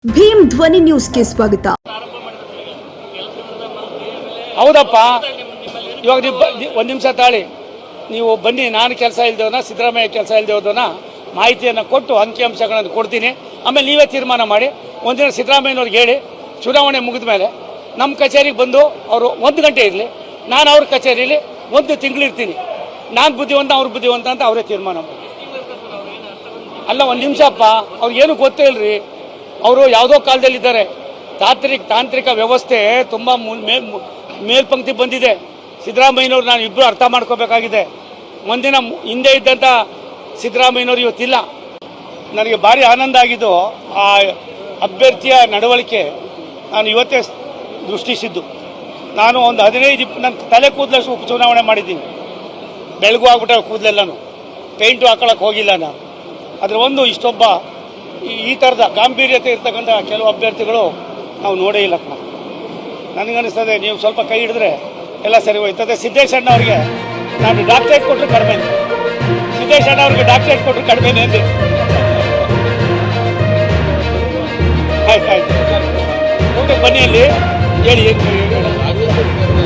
ಭೀಮ್ ಧ್ವನಿ ನ್ಯೂಸ್ಗೆ ಸ್ವಾಗತ. ಹೌದಪ್ಪ, ಇವಾಗ ನೀವು ಒಂದು ನಿಮಿಷ ತಾಳಿ, ನೀವು ಬನ್ನಿ. ನಾನು ಕೆಲಸ ಇಲ್ದೇವನ, ಸಿದ್ದರಾಮಯ್ಯ ಕೆಲಸ ಇಲ್ದೇವನ ಮಾಹಿತಿಯನ್ನು ಕೊಟ್ಟು ಅಂಕಿಅಂಶಗಳನ್ನು ಕೊಡ್ತೀನಿ. ಆಮೇಲೆ ನೀವೇ ತೀರ್ಮಾನ ಮಾಡಿ. ಒಂದಿನ ಸಿದ್ದರಾಮಯ್ಯನವ್ರಿಗೆ ಹೇಳಿ, ಚುನಾವಣೆ ಮುಗಿದ ಮೇಲೆ ನಮ್ಮ ಕಚೇರಿಗೆ ಬಂದು ಅವರು 1 ಗಂಟೆ ಇರಲಿ, ನಾನು ಅವ್ರ ಕಚೇರಿಯಲ್ಲಿ 1 ತಿಂಗಳಿರ್ತೀನಿ. ನಾನು ಬುದ್ಧಿವಂತ, ಅವ್ರ ಬುದ್ಧಿವಂತ ಅಂತ ಅವರೇ ತೀರ್ಮಾನ ಮಾಡಿ. ಅಲ್ಲ, ಒಂದು ನಿಮಿಷಪ್ಪ, ಅವ್ರಿಗೇನು ಗೊತ್ತೇ ಇಲ್ರಿ. ಅವರು ಯಾವುದೋ ಕಾಲದಲ್ಲಿದ್ದಾರೆ. ತಾಂತ್ರಿಕ ವ್ಯವಸ್ಥೆ ತುಂಬ ಮೇಲ್ಪಂಕ್ತಿ ಬಂದಿದೆ. ಸಿದ್ದರಾಮಯ್ಯನವ್ರು ನಾನು ಇಬ್ಬರು ಅರ್ಥ ಮಾಡ್ಕೋಬೇಕಾಗಿದೆ. ಒಂದಿನ ಹಿಂದೆ ಇದ್ದಂಥ ಸಿದ್ದರಾಮಯ್ಯನವ್ರು ಇವತ್ತಿಲ್ಲ. ನನಗೆ ಭಾರಿ ಆನಂದ ಆಗಿದ್ದು ಆ ಅಭ್ಯರ್ಥಿಯ ನಡವಳಿಕೆ. ನಾನು ಇವತ್ತೇ ದೃಷ್ಟಿಸಿದ್ದು. ನಾನು ಒಂದು 15-20 ನನ್ನ ತಲೆ ಕೂದಲಷ್ಟು ಉಪಚುನಾವಣೆ ಮಾಡಿದ್ದೀನಿ. ಬೆಳಗು ಆಗ್ಬಿಟ್ಟ ಕೂದಲೆಲ್ಲನೂ, ಪೇಂಟು ಹಾಕೊಳ್ಳೋಕೆ ಹೋಗಿಲ್ಲ ನಾನು. ಅದರ ಒಂದು ಇಷ್ಟೊಬ್ಬ ಈ ಥರದ ಗಾಂಭೀರ್ಯತೆ ಇರ್ತಕ್ಕಂಥ ಕೆಲವು ಅಭ್ಯರ್ಥಿಗಳು ನಾವು ನೋಡೇ ಇಲ್ಲ. ನನಗನ್ನಿಸ್ತದೆ ನೀವು ಸ್ವಲ್ಪ ಕೈ ಹಿಡಿದ್ರೆ ಎಲ್ಲ ಸರಿ ಹೋಯ್ತದೆ. ಸಿದ್ದೇಶಣ್ಣ ಅವ್ರಿಗೆ ನಾನು ಡಾಕ್ಟ್ರೇಟ್ ಕೊಟ್ಟರು ಕಡಿಮೆ. ಸಿದ್ದೇಶಣ್ಣ ಅವ್ರಿಗೆ ಡಾಕ್ಟ್ರೇಟ್ ಕೊಟ್ಟರು ಕಡಿಮೆನೇ ಅಂದೆ. ಆಯ್ತು ಊಟಕ್ಕೆ ಬನ್ನಿ, ಅಲ್ಲಿ ಹೇಳಿ ಏನು ಹೇಳಿ.